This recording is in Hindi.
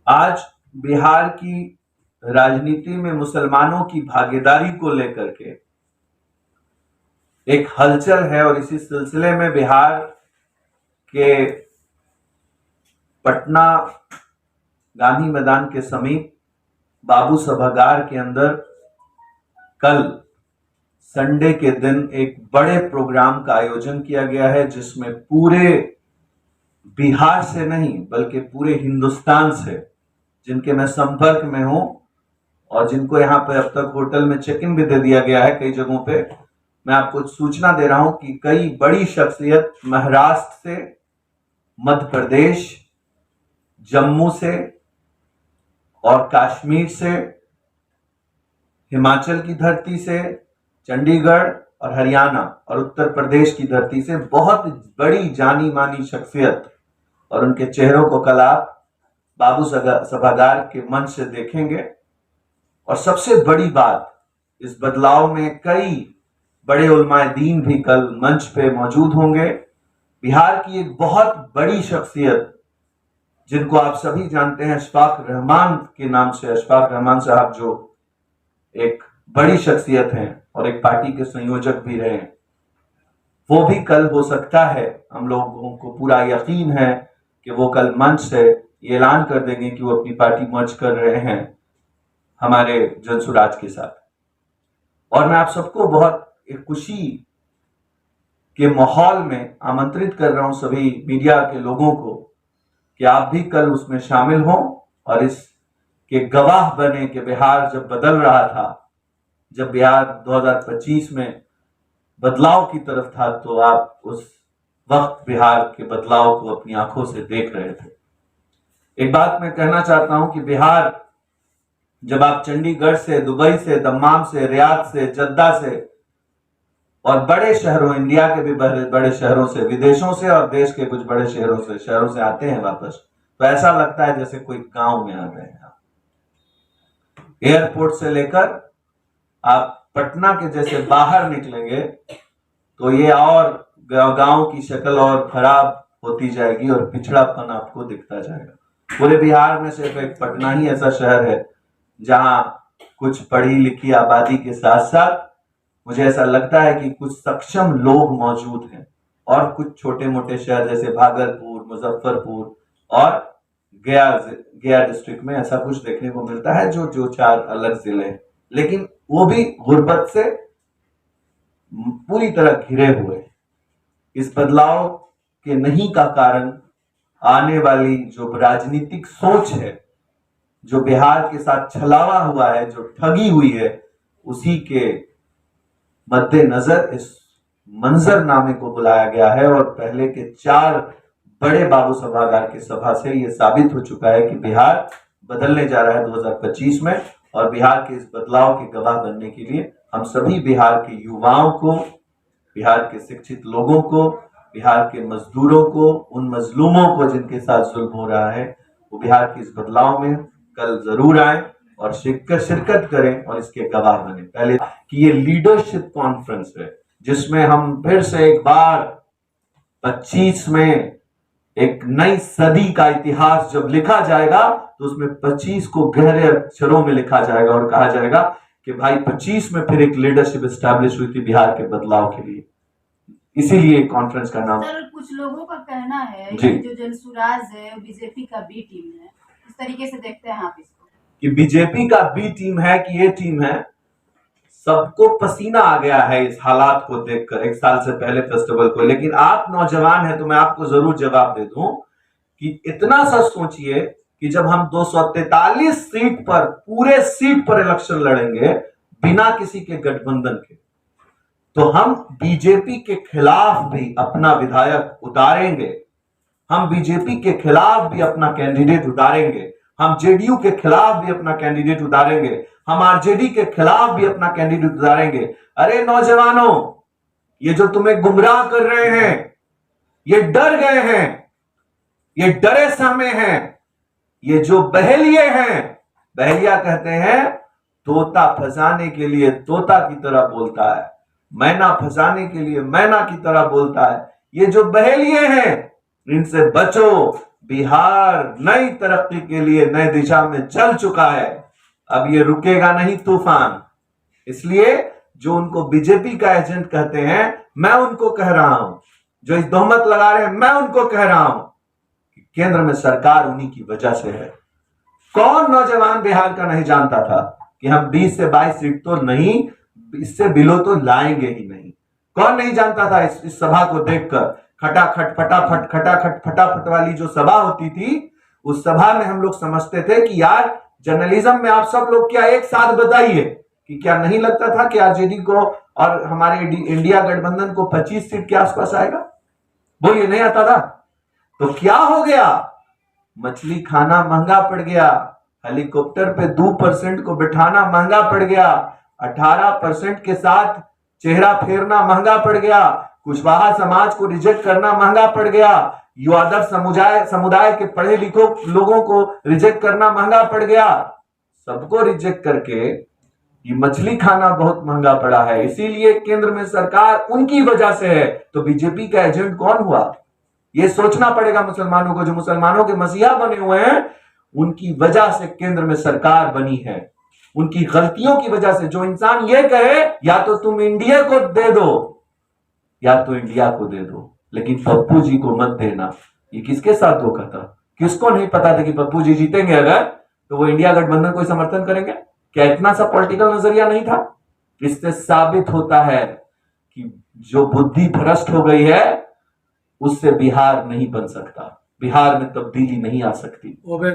आज बिहार की राजनीति में मुसलमानों की भागीदारी को लेकर के एक हलचल है और इसी सिलसिले में बिहार के पटना गांधी मैदान के समीप बाबू सभागार के अंदर कल संडे के दिन एक बड़े प्रोग्राम का आयोजन किया गया है, जिसमें पूरे बिहार से नहीं बल्कि पूरे हिंदुस्तान से जिनके मैं संपर्क में हूं और जिनको यहां पे अब तक होटल में चेक इन भी दे दिया गया है कई जगहों पे, मैं आपको सूचना दे रहा हूं कि कई बड़ी शख्सियत महाराष्ट्र से, मध्य प्रदेश, जम्मू से और कश्मीर से, हिमाचल की धरती से, चंडीगढ़ और हरियाणा और उत्तर प्रदेश की धरती से बहुत बड़ी जानी मानी शख्सियत और उनके चेहरों को कल आप बाबू सभागार के मंच से देखेंगे। और सबसे बड़ी बात, इस बदलाव में कई बड़े उलमाए दीन भी कल मंच पे मौजूद होंगे। बिहार की एक बहुत बड़ी शख्सियत जिनको आप सभी जानते हैं, अशफाक रहमान के नाम से, अशफाक रहमान साहब जो एक बड़ी शख्सियत हैं और एक पार्टी के संयोजक भी रहे, वो भी कल हो सकता है, हम लोगों को पूरा यकीन है कि वो कल मंच से ये ऐलान कर देंगे कि वो अपनी पार्टी मर्ज कर रहे हैं हमारे जनसुराज के साथ। और मैं आप सबको बहुत एक खुशी के माहौल में आमंत्रित कर रहा हूं, सभी मीडिया के लोगों को, कि आप भी कल उसमें शामिल हों और इसके गवाह बने कि बिहार जब बदल रहा था, जब बिहार 2025 में बदलाव की तरफ था, तो आप उस वक्त बिहार के बदलाव को अपनी आंखों से देख रहे थे। एक बात मैं कहना चाहता हूं कि बिहार, जब आप चंडीगढ़ से, दुबई से, दम्माम से, रियाद से, जद्दा से और बड़े शहरों, इंडिया के भी बड़े शहरों से, विदेशों से और देश के कुछ बड़े शहरों से आते हैं वापस, तो ऐसा लगता है जैसे कोई गांव में आ गए हैं। एयरपोर्ट से लेकर आप पटना के जैसे बाहर निकलेंगे तो ये और गांव की शक्ल और खराब होती जाएगी और पिछड़ापन आपको दिखता जाएगा। पूरे बिहार में सिर्फ एक पटना ही ऐसा शहर है जहां कुछ पढ़ी लिखी आबादी के साथ साथ मुझे ऐसा लगता है कि कुछ सक्षम लोग मौजूद हैं, और कुछ छोटे मोटे शहर जैसे भागलपुर, मुजफ्फरपुर और गया डिस्ट्रिक्ट में ऐसा कुछ देखने को मिलता है, जो चार अलग जिले हैं, लेकिन वो भी गुर्बत से पूरी तरह घिरे हुए। इस बदलाव के नहीं का कारण आने वाली जो राजनीतिक सोच है, जो बिहार के साथ छलावा हुआ है, जो ठगी हुई है, उसी के मद्देनजर इस मंजरनामे को बुलाया गया है। और पहले के 4 बड़े बाबू सभागार की सभा से यह साबित हो चुका है कि बिहार बदलने जा रहा है 2025 में, और बिहार के इस बदलाव के गवाह बनने के लिए हम सभी बिहार के युवाओं को, बिहार के शिक्षित लोगों को, बिहार के मजदूरों को, उन मजलूमों को जिनके साथ जुल्म हो रहा है, वो बिहार के इस बदलाव में कल जरूर आए और शिरकत करें और इसके गवाह बने। पहले कि ये लीडरशिप कॉन्फ्रेंस है जिसमें हम फिर से एक बार 25 में एक नई सदी का इतिहास जब लिखा जाएगा तो उसमें 25 को गहरे अक्षरों में लिखा जाएगा और कहा जाएगा कि भाई 25 में फिर एक लीडरशिप एस्टैब्लिश हुई थी बिहार के बदलाव के लिए। इसीलिए कॉन्फ्रेंस का नाम। सर, कुछ लोगों का कहना है कि जो जनसुराज है बीजेपी का बी टीम है, इस तरीके से देखते हैं आप इसको कि बीजेपी का बी टीम है कि ये टीम है? सबको पसीना आ गया है इस हालात को देखकर, 1 साल से पहले फेस्टिवल को। लेकिन आप नौजवान हैं तो मैं आपको जरूर जवाब दे दूं कि इतना सा सोचिए कि जब हम 243 सीट पर, पूरे सीट पर इलेक्शन लड़ेंगे बिना किसी के गठबंधन के, तो हम बीजेपी के खिलाफ भी अपना विधायक उतारेंगे, हम बीजेपी के खिलाफ भी अपना कैंडिडेट उतारेंगे, हम जेडीयू के खिलाफ भी अपना कैंडिडेट उतारेंगे, हम आरजेडी के खिलाफ भी अपना कैंडिडेट उतारेंगे। अरे नौजवानों, ये जो तुम्हें गुमराह कर रहे हैं, ये डर गए हैं, ये डरे सहमे हैं, ये जो बहेलिए हैं, बहेलिया कहते हैं तोता फंसाने के लिए तोता की तरह बोलता है, मैना फंसाने के लिए मैना की तरह बोलता है। ये जो बहेलिए हैं, इनसे बचो, बिहार नई तरक्की के लिए नई दिशा में चल चुका है। अब ये रुकेगा नहीं तूफान। इसलिए जो उनको बीजेपी का एजेंट कहते हैं, मैं उनको कह रहा हूं, जो इस तोहमत लगा रहे हैं, मैं उनको कह रहा हूं कि केंद्र में सरकार उन्हीं की वजह से है। कौन नौजवान बिहार का नहीं जानता था कि हम 20 से 22 सीट तो नहीं, इससे बिलो तो लाएंगे ही नहीं। कौन नहीं जानता था इस सभा को देखकर, खटाखट फटाफट खटाखट फटाफट वाली जो सभा होती थी, उस सभा में हम लोग समझते थे कि यार जर्नलिज्म में आप सब लोग क्या एक साथ बताइए कि क्या नहीं लगता था कि आरजेडी को और हमारे इंडिया गठबंधन को 25 सीट के आसपास आएगा? बोलिए, नहीं आता था? तो क्या हो गया? मछली खाना महंगा पड़ गया, हेलीकॉप्टर पे 2% को बिठाना महंगा पड़ गया, 18% के साथ चेहरा फेरना महंगा पड़ गया, कुशवाहा समाज को रिजेक्ट करना महंगा पड़ गया, युवादर समुदाय के पढ़े लिखे लोगों को रिजेक्ट करना महंगा पड़ गया। सबको रिजेक्ट करके ये मछली खाना बहुत महंगा पड़ा है। इसीलिए केंद्र में सरकार उनकी वजह से है। तो बीजेपी का एजेंट कौन हुआ? ये सोचना पड़ेगा मुसलमानों को। जो मुसलमानों के मसीहा बने हुए हैं, उनकी वजह से केंद्र में सरकार बनी है, उनकी गलतियों की वजह से। जो इंसान ये कहे या तो तुम इंडिया को दे दो या तो इंडिया को दे दो, लेकिन पप्पू जी को मत देना, ये किसके साथ धोखा था? किसको नहीं पता था कि पप्पू जी जीतेंगे अगर तो वो इंडिया गठबंधन को समर्थन करेंगे? क्या इतना सा पॉलिटिकल नजरिया नहीं था? इससे साबित होता है कि जो बुद्धि भ्रष्ट हो गई है, उससे बिहार नहीं बन सकता, बिहार में तब्दीली नहीं आ सकती।